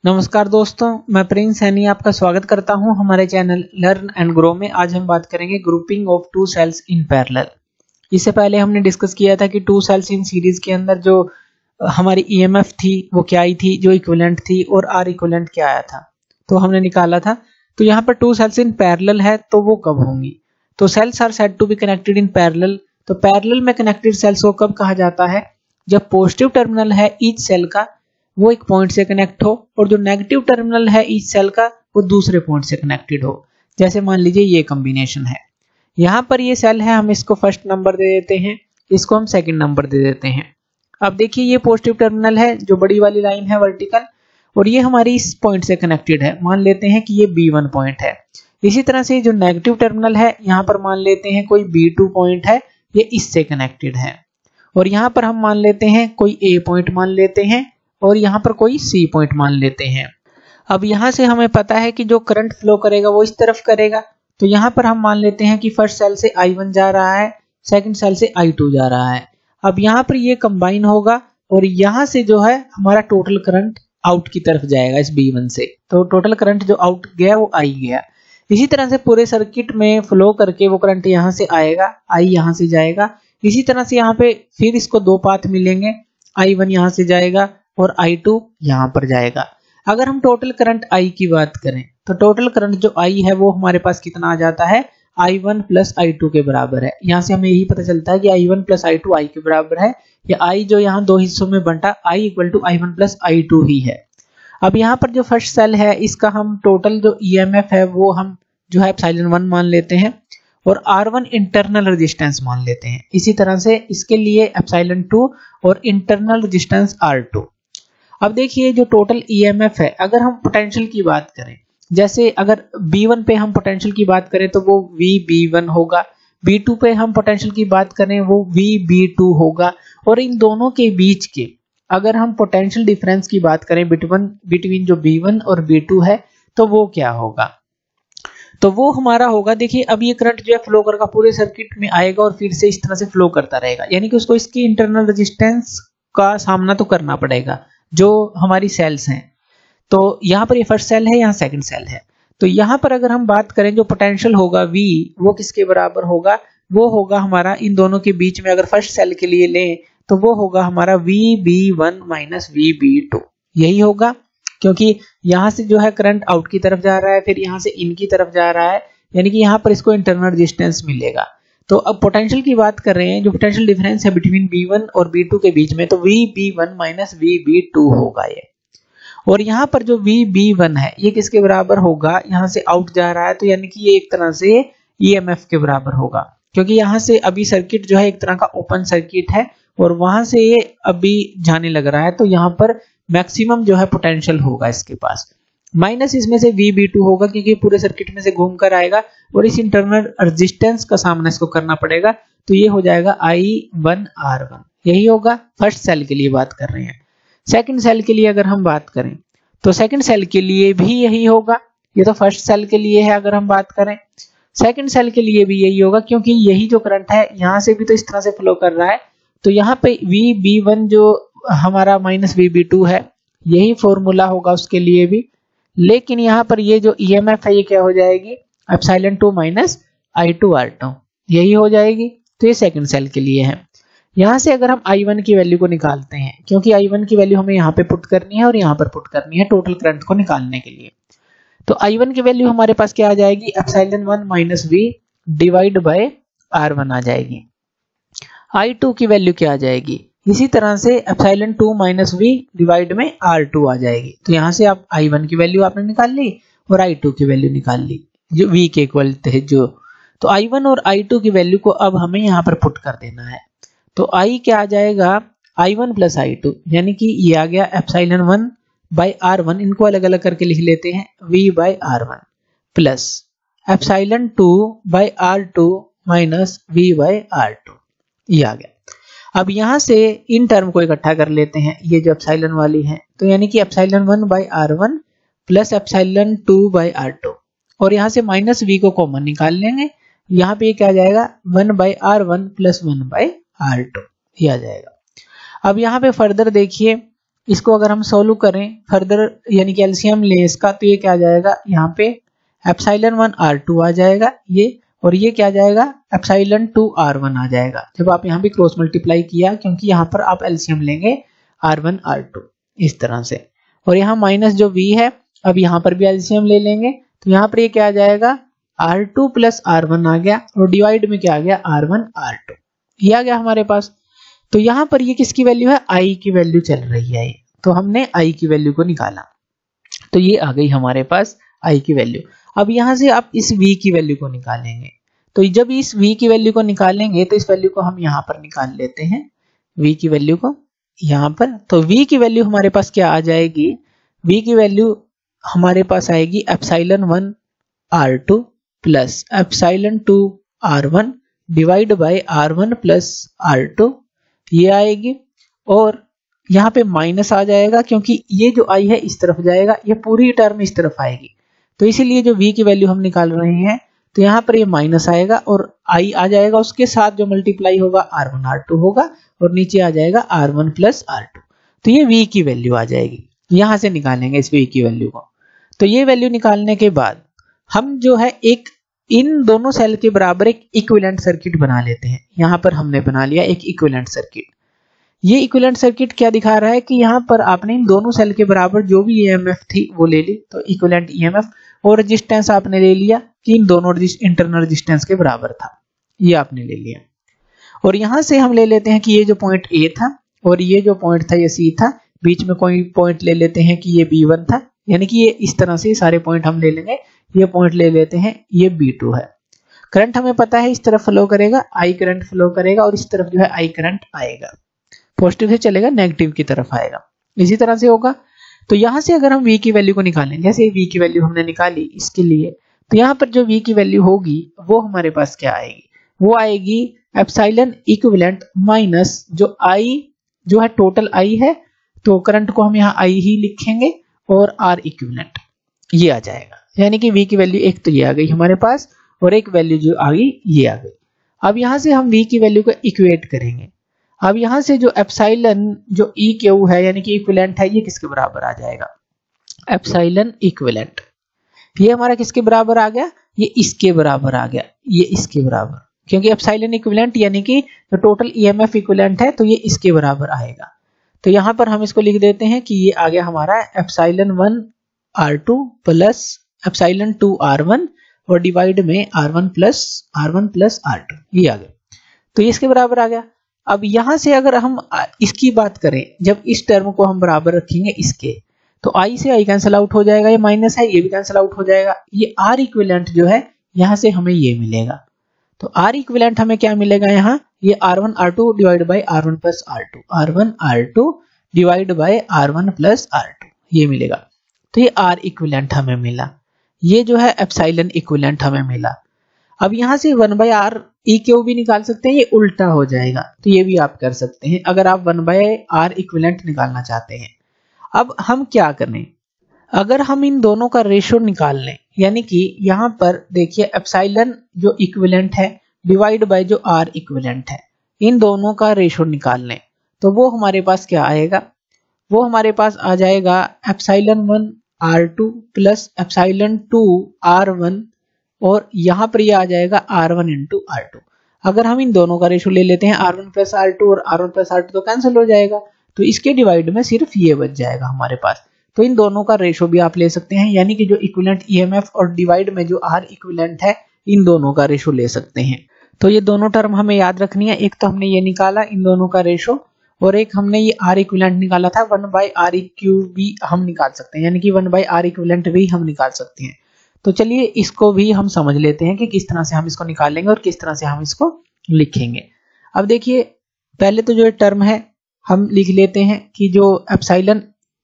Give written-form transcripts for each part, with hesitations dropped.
नमस्कार दोस्तों, मैं प्रिंस सैनी आपका स्वागत करता हूं हमारे चैनल लर्न एंड ग्रो में। आज हम बात करेंगे grouping of two cells in parallel. इससे पहले हमने डिस्कस किया था कि टू सेल्स इन सीरीज के अंदर जो हमारी ईएमएफ थी वो क्या आई थी, जो इक्विवेलेंट थी, और आर इक्विवेलेंट क्या आया था, तो हमने निकाला था। तो यहाँ पर टू सेल्स इन पैरेलल है तो वो कब होंगी, तो cells are said to be connected in parallel. तो पैरेलल में कनेक्टेड सेल्स को कब कहा जाता है, जब पॉजिटिव टर्मिनल है ईच सेल का वो एक पॉइंट से कनेक्ट हो और जो नेगेटिव टर्मिनल है ईच सेल का वो दूसरे पॉइंट से कनेक्टेड हो। जैसे मान लीजिए ये कॉम्बिनेशन है, यहाँ पर ये सेल है, हम इसको फर्स्ट नंबर दे देते हैं, इसको हम सेकंड नंबर दे देते हैं। अब देखिए ये पॉजिटिव टर्मिनल है, जो बड़ी वाली लाइन है वर्टिकल, और ये हमारी इस पॉइंट से कनेक्टेड है। मान लेते हैं कि ये B1 पॉइंट है। इसी तरह से जो नेगेटिव टर्मिनल है यहाँ पर मान लेते हैं कोई B2 पॉइंट है, ये इससे कनेक्टेड है। और यहाँ पर हम मान लेते हैं कोई A पॉइंट मान लेते हैं, और यहाँ पर कोई C पॉइंट मान लेते हैं। अब यहाँ से हमें पता है कि जो करंट फ्लो करेगा वो इस तरफ करेगा, तो यहाँ पर हम मान लेते हैं कि फर्स्ट सेल से I1 जा रहा है, सेकंड सेल से I2 जा रहा है। अब यहाँ पर ये कंबाइन होगा और यहाँ से जो है हमारा टोटल करंट आउट की तरफ जाएगा इस B1 से, तो टोटल करंट जो आउट गया वो I गया। इसी तरह से पूरे सर्किट में फ्लो करके वो करंट यहाँ से आएगा, I यहाँ से जाएगा। इसी तरह से यहाँ पे फिर इसको दो पाथ मिलेंगे, I1 यहाँ से जाएगा और I2 यहाँ पर जाएगा। अगर हम टोटल करंट I की बात करें तो टोटल करंट जो I है वो हमारे पास कितना आ जाता है, I1 प्लस I2 के बराबर है। यहाँ से हमें यही पता चलता है कि I1 प्लस I2 I के बराबर है, या I जो यहाँ दो हिस्सों में बंटा I equal to I1 plus I2 ही है। अब यहाँ पर जो फर्स्ट सेल है इसका हम टोटल जो EMF है वो हम जो है एप्सिलॉन 1 मान लेते हैं और R1 इंटरनल रेजिस्टेंस मान लेते हैं। इसी तरह से इसके लिए एप्सिलॉन 2 और इंटरनल रेजिस्टेंस R2। अब देखिए जो टोटल EMF है, अगर हम पोटेंशियल की बात करें, जैसे अगर B1 पे हम पोटेंशियल की बात करें तो वो VB1 होगा, B2 पे हम पोटेंशियल की बात करें वो VB2 होगा, और इन दोनों के बीच के अगर हम पोटेंशियल डिफरेंस की बात करें बिटवीन जो B1 और B2 है तो वो क्या होगा, तो वो हमारा होगा, देखिए अब ये करंट जो है फ्लो करके पूरे सर्किट में आएगा और फिर से इस तरह से फ्लो करता रहेगा, यानी कि उसको इसकी इंटरनल रेजिस्टेंस का सामना तो करना पड़ेगा जो हमारी सेल्स हैं। तो यहाँ पर ये फर्स्ट सेल है, यहाँ सेकंड सेल है। तो यहाँ पर अगर हम बात करें जो पोटेंशियल होगा V वो किसके बराबर होगा, वो होगा हमारा इन दोनों के बीच में, अगर फर्स्ट सेल के लिए लें तो वो होगा हमारा VB1 माइनस VB2, यही होगा, क्योंकि यहाँ से जो है करंट आउट की तरफ जा रहा है, फिर यहाँ से इन की तरफ जा रहा है, यानी कि यहाँ पर इसको इंटरनल रेजिस्टेंस मिलेगा। तो अब पोटेंशियल की बात कर रहे हैं, जो पोटेंशियल डिफरेंस है बिटवीन B1 और B2 के बीच में, तो VB1 माइनस VB2 होगा ये। और यहाँ पर जो VB1 है ये किसके बराबर होगा, यहाँ से आउट जा रहा है तो यानी कि ये एक तरह से EMF के बराबर होगा, क्योंकि यहाँ से अभी सर्किट जो है एक तरह का ओपन सर्किट है और वहां से ये अभी जाने लग रहा है, तो यहाँ पर मैक्सिमम जो है पोटेंशियल होगा इसके पास। माइनस इसमें से VB2 होगा क्योंकि पूरे सर्किट में से घूमकर आएगा और इस इंटरनल रेजिस्टेंस का सामना इसको करना पड़ेगा, तो ये हो जाएगा I1R1, यही होगा। फर्स्ट सेल के लिए बात कर रहे हैं। सेकंड सेल के लिए अगर हम बात करें तो सेकंड सेल के लिए भी यही होगा, ये तो फर्स्ट सेल के लिए है, अगर हम बात करें सेकंड सेल के लिए भी यही होगा, क्योंकि यही जो करंट है यहाँ से भी तो इस तरह से फ्लो कर रहा है, तो यहाँ पे VB1 जो हमारा माइनस VB2 है यही फॉर्मूला होगा उसके लिए भी, लेकिन यहाँ पर ये जो EMF है ये क्या हो जाएगी, एप्सिलॉन 2 माइनस I2R2, यही हो जाएगी। तो ये सेकंड सेल के लिए है। यहाँ से अगर हम I1 की वैल्यू को निकालते हैं, क्योंकि I1 की वैल्यू हमें यहाँ पे पुट करनी है और यहाँ पर पुट करनी है टोटल करंट को निकालने के लिए, तो I1 की वैल्यू हमारे पास क्या आ जाएगी, epsilon 1 minus V divide by R1 आ जाएगी। I2 की वैल्यू क्या आ जाएगी, इसी तरह से एप्सिलॉन 2 माइनस V डिवाइड में R2 आ जाएगी। तो यहाँ से आप I1 की वैल्यू आपने निकाल ली और I2 की वैल्यू निकाल ली जो V के इक्वल थे जो, तो I1 और I2 की वैल्यू को अब हमें यहाँ पर पुट कर देना है। तो I क्या आ जाएगा, I1 प्लस I2, यानी कि ये आ गया एप्सिलॉन 1 बाई R1, इनको अलग अलग करके लिख लेते हैं V by R1 plus epsilon 2 by R2 minus V by R2, ये आ गया। अब यहाँ से इन टर्म को इकट्ठा कर लेते हैं, ये जो एप्सिलॉन वाली है, तो यानी कि epsilon 1 by R1 plus epsilon 2 by R2, और यहाँ से माइनस V को कॉमन निकाल लेंगे, यहाँ पे क्या आ जाएगा 1 by R1 plus 1 by R2, ये आ जाएगा। अब यहाँ पे फर्दर देखिए इसको अगर हम सोल्व करें फर्दर यानी कि एलसीएम लें इसका, तो ये क्या आ जाएगा, यहाँ पे एप्सिलॉन 1 R2 आ जाएगा ये, और ये क्या आ जाएगा, एप्सिलॉन 2 R1 आ जाएगा जब आप यहाँ पे क्रॉस मल्टीप्लाई किया, क्योंकि यहाँ पर आप एलसीएम लेंगे R1 R2 इस तरह से। और यहाँ माइनस जो V है, अब यहाँ पर भी एलसीएम ले लेंगे, तो यहाँ पर ये क्या आ जाएगा, R2 प्लस R1 आ गया, और डिवाइड में क्या आ गया, R1 R2 ये आ गया हमारे पास। तो यहाँ पर ये किसकी वैल्यू है, I की वैल्यू चल रही है, तो हमने I की वैल्यू को निकाला, तो ये आ गई हमारे पास I की वैल्यू। अब यहाँ से आप इस V की वैल्यू को निकालेंगे, तो जब इस V की वैल्यू को निकालेंगे तो इस वैल्यू को हम यहाँ पर निकाल लेते हैं, V की वैल्यू को यहाँ पर। तो V की वैल्यू हमारे पास क्या आ जाएगी, V की वैल्यू हमारे पास आएगी epsilon 1 R2 plus epsilon 2 R1 divide by R1 plus R2 ये आएगी, और यहाँ पे माइनस आ जाएगा क्योंकि ये जो I है इस तरफ जाएगा, ये पूरी टर्म इस तरफ आएगी, तो इसीलिए जो V की वैल्यू हम निकाल रहे हैं, तो यहाँ पर ये माइनस आएगा और I आ जाएगा, उसके साथ जो मल्टीप्लाई होगा R1 R2 होगा, और नीचे आ जाएगा R1 प्लस R2, तो ये V की वैल्यू आ जाएगी। यहाँ से निकालेंगे इस V की वैल्यू को। तो ये वैल्यू निकालने के बाद हम जो है एक इन दोनों सेल के बराबर एक इक्विवेलेंट सर्किट बना लेते हैं। यहाँ पर हमने बना लिया एक इक्विवेलेंट सर्किट। ये इक्विवेलेंट सर्किट क्या दिखा रहा है कि यहाँ पर आपने इन दोनों सेल के बराबर जो भी ईएमएफ थी वो ले ली, तो इक्विवेलेंट ईएमएफ, और रेजिस्टेंस आपने ले लिया कि इन दोनों इंटरनल रेजिस्टेंस के बराबर था, ये आपने ले लिया। और यहाँ से हम ले लेते हैं कि ये जो पॉइंट ए था और ये जो पॉइंट था ये सी था, बीच में कोई पॉइंट ले लेते हैं कि ये B1 था, यानी कि ये इस तरह से सारे पॉइंट हम ले लेंगे। ये पॉइंट ले लेते हैं ये B2 है। करंट हमें पता है इस तरफ फ्लो करेगा, I करंट फ्लो करेगा, और इस तरफ जो है I करंट आएगा, पॉजिटिव से चलेगा नेगेटिव की तरफ आएगा, इसी तरह से होगा। तो यहाँ से अगर हम V की वैल्यू को निकालें, जैसे V की वैल्यू हमने निकाली इसके लिए, तो यहाँ पर जो V की वैल्यू होगी वो हमारे पास क्या आएगी, वो आएगी एप्सिलॉन इक्विवेलेंट माइनस जो I जो है टोटल I है, तो करंट को हम यहाँ I ही लिखेंगे, और R इक्विवेलेंट ये आ जाएगा। यानी कि V की वैल्यू एक तो ये आ गई हमारे पास, और एक वैल्यू जो आ गई ये आ गई। अब यहाँ से हम V की वैल्यू को इक्वेट करेंगे। अब यहाँ से जो एप्सिलॉन जो E क्यू है यानी कि इक्विवेलेंट है, ये किसके बराबर आ जाएगा, एप्सिलॉन इक्विवेलेंट, ये हमारा किसके बराबर आ गया, ये इसके बराबर आ गया, ये इसके बराबर, क्योंकि एप्सिलॉन इक्विवेलेंट यानी कि जो टोटल ईएमएफ इक्विवेलेंट है, तो ये इसके बराबर आएगा। तो यहाँ पर हम इसको लिख देते हैं कि ये आ गया हमारा epsilon 1 R2 plus epsilon 2 R1 और डिवाइड में R1 प्लस R2 ये आ गया। तो ये इसके बराबर आ गया। अब यहाँ से अगर हम इसकी बात करें, जब इस टर्म को हम बराबर रखेंगे इसके, तो I से I कैंसिल आउट हो जाएगा, ये माइनस है ये भी कैंसिल आउट हो जाएगा, ये R इक्विवेलेंट जो है यहाँ से हमें ये मिलेगा। तो R इक्विवेलेंट हमें क्या मिलेगा, यहाँ ये R1 R2 divide by R1 plus R2, R1 R2 divide by R1 plus R2 ये मिलेगा। तो ये R इक्विवेलेंट हमें मिला, ये जो है एप्सिलॉन इक्विवेलेंट हमें मिला। अब यहाँ से 1 बाई R ई क्यू भी निकाल सकते हैं, ये उल्टा हो जाएगा, तो ये भी आप कर सकते हैं अगर आप 1 बाई R इक्विवेलेंट निकालना चाहते हैं। अब हम क्या करें, अगर हम इन दोनों का रेशो निकाल लें, यानी कि यहाँ पर देखिए एप्सिलॉन जो इक्विवेलेंट है डिवाइड बाय जो R इक्विवेलेंट है, इन दोनों का रेशो निकाल लें, तो वो हमारे पास क्या आएगा, वो हमारे पास आ जाएगा epsilon 1 R2 plus epsilon 2 R1, और यहाँ पर ये आ जाएगा R1 इंटू R2। अगर हम इन दोनों का रेशो ले लेते हैं R1 प्लस R2 और R1 प्लस R2 तो कैंसिल हो जाएगा, तो इसके डिवाइड में सिर्फ ये बच जाएगा हमारे पास। तो इन दोनों का रेशो भी आप ले सकते हैं, यानी कि जो इक्विवेलेंट ईएमएफ और डिवाइड में जो R इक्विवेलेंट है, इन दोनों का रेशो ले सकते हैं। तो ये दोनों टर्म हमें याद रखनी है, एक तो हमने ये निकाला इन दोनों का रेशो, और एक हमने ये R इक्विवेलेंट निकाला था, 1 बाई R क्यूब भी हम निकाल सकते हैं, यानी कि 1 बाई R इक्विवेलेंट भी हम निकाल सकते हैं। तो चलिए इसको भी हम समझ लेते हैं कि किस तरह से हम इसको निकालेंगे और किस तरह से हम इसको लिखेंगे। अब देखिए पहले तो जो टर्म है हम लिख लेते हैं कि जो एप्सिलॉन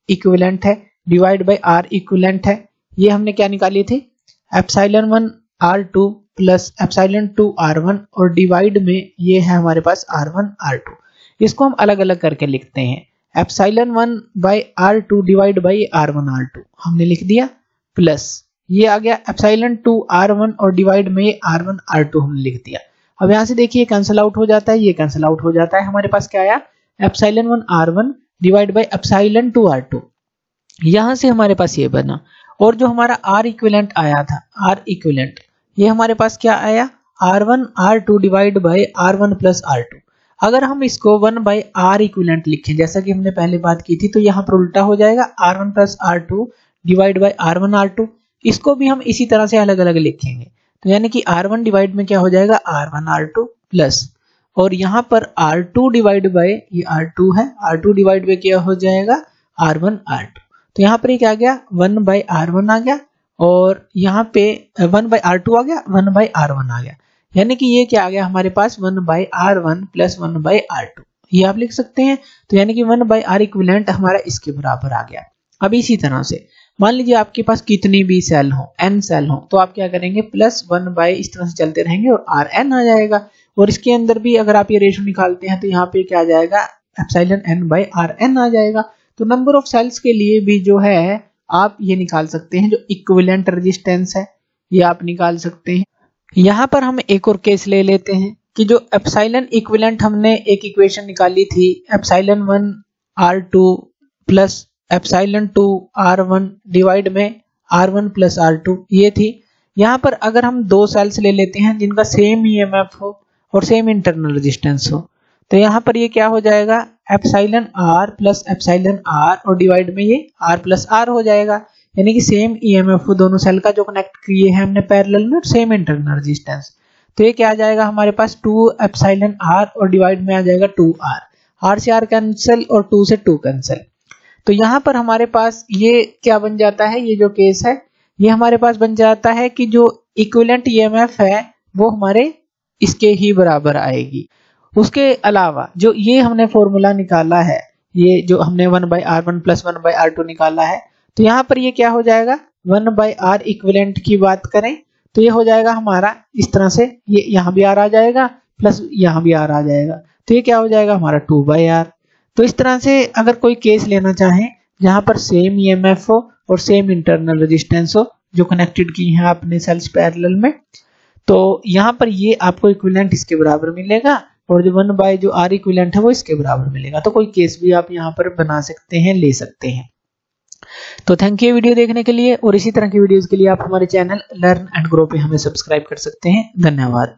इक्विवेलेंट है डिवाइड बाय R इक्विवेलेंट है, ये हमने क्या निकाली थी, epsilon 1 R2 plus epsilon 2 R1 और डिवाइड में ये है हमारे पास R1 R2। इसको हम अलग अलग करके लिखते हैं, epsilon 1 bye R2 divide by R1 R2 हमने लिख दिया, प्लस ये आ गया एप्सिलॉन 2 R1 और डिवाइड में ये R1 R2 हमने लिख दिया। अब यहाँ से देखिए कैंसिल आउट हो जाता है, ये कैंसिल आउट हो जाता है, हमारे पास क्या आया, epsilon 1 R1 divide by epsilon 2 R2। यहां से हमारे पास ये बना, और जो हमारा R इक्विवेलेंट आया था, R इक्विवेलेंट, ये हमारे पास क्या आया, R1 R2 divide by R1 plus R2। अगर हम इसको 1 बाई R इक्विवेलेंट लिखें जैसा कि हमने पहले बात की थी, तो यहाँ पर उल्टा हो जाएगा R1 plus R2 divide by R1 R2। इसको भी हम इसी तरह से अलग अलग लिखेंगे, तो यानी कि R1 डिवाइड में क्या हो जाएगा, R1 R2 प्लस, और यहाँ पर R2 डिवाइड बाई, ये R2 है, R2 डिवाइड बाई क्या हो जाएगा, R1 R2। तो यहाँ पर ये क्या आ गया, 1 बाई R1 आ गया, और यहाँ पे 1 बाई R2 आ गया, 1 बाई R1 आ गया, यानी कि ये क्या आ गया हमारे पास 1 by R1 plus 1 by R2, ये आप लिख सकते हैं। तो यानी कि 1 बाई R इक्विवेलेंट हमारा इसके बराबर आ गया। अब इसी तरह से मान लीजिए आपके पास कितनी भी सेल हो, n सेल हो, तो आप क्या करेंगे, प्लस 1 बाई, इस तरह से चलते रहेंगे और Rn आ जाएगा। और इसके अंदर भी अगर आप ये रेशो निकालते हैं तो यहाँ पे क्या आ जाएगा, एप्सिलॉन n बाई Rn आ जाएगा। तो नंबर ऑफ सेल्स के लिए भी जो है आप ये निकाल सकते हैं, जो इक्विवेलेंट रेजिस्टेंस है ये आप निकाल सकते हैं। यहाँ पर हम एक और केस ले लेते हैं कि जो एप्सिलॉन इक्विवेलेंट हमने एक इक्वेशन निकाली थी, epsilon 1 R2 plus epsilon 2 R1 divide में R1 प्लस R2, ये थी। यहाँ पर अगर हम दो सेल्स ले लेते हैं जिनका सेम EMF हो और सेम इंटरनल रेजिस्टेंस हो, तो यहाँ पर ये क्या हो जाएगा, epsilon R plus epsilon R और डिवाइड में ये R प्लस R हो जाएगा, यानी कि सेम EMF हो दोनों सेल का जो कनेक्ट किए हैं हमने पैरेलल में, सेम इंटरनल रेजिस्टेंस। तो ये क्या आ जाएगा हमारे पास 2 एप्सिलॉन R और डिवाइड में आ जाएगा 2R, R से R कैंसिल और 2 से 2 कैंसिल। तो यहाँ पर हमारे पास ये क्या बन जाता है, ये जो केस है ये हमारे पास बन जाता है कि जो इक्विवेलेंट EMF है वो हमारे इसके ही बराबर आएगी। उसके अलावा जो ये हमने फॉर्मूला निकाला है, ये जो हमने 1 by R1 plus 1 by R2 निकाला है, तो यहाँ पर ये क्या हो जाएगा, 1 बाई R इक्विवेलेंट की बात करें तो ये हो जाएगा हमारा इस तरह से, ये यहाँ भी R आ जाएगा प्लस यहाँ भी R आ जाएगा, तो ये क्या हो जाएगा हमारा 2 बाई R। तो इस तरह से अगर कोई केस लेना चाहें जहां पर सेम EMF हो और सेम इंटरनल रेजिस्टेंस हो जो कनेक्टेड की है आपने सेल्स पैरेलल में, तो यहाँ पर ये आपको इक्विवेलेंट इसके बराबर मिलेगा, और जो 1 बाई जो R इक्विवेलेंट है वो इसके बराबर मिलेगा। तो कोई केस भी आप यहाँ पर बना सकते हैं, ले सकते हैं। तो थैंक यू वीडियो देखने के लिए, और इसी तरह की वीडियोस के लिए आप हमारे चैनल लर्न एंड ग्रो पे हमें सब्सक्राइब कर सकते हैं। धन्यवाद।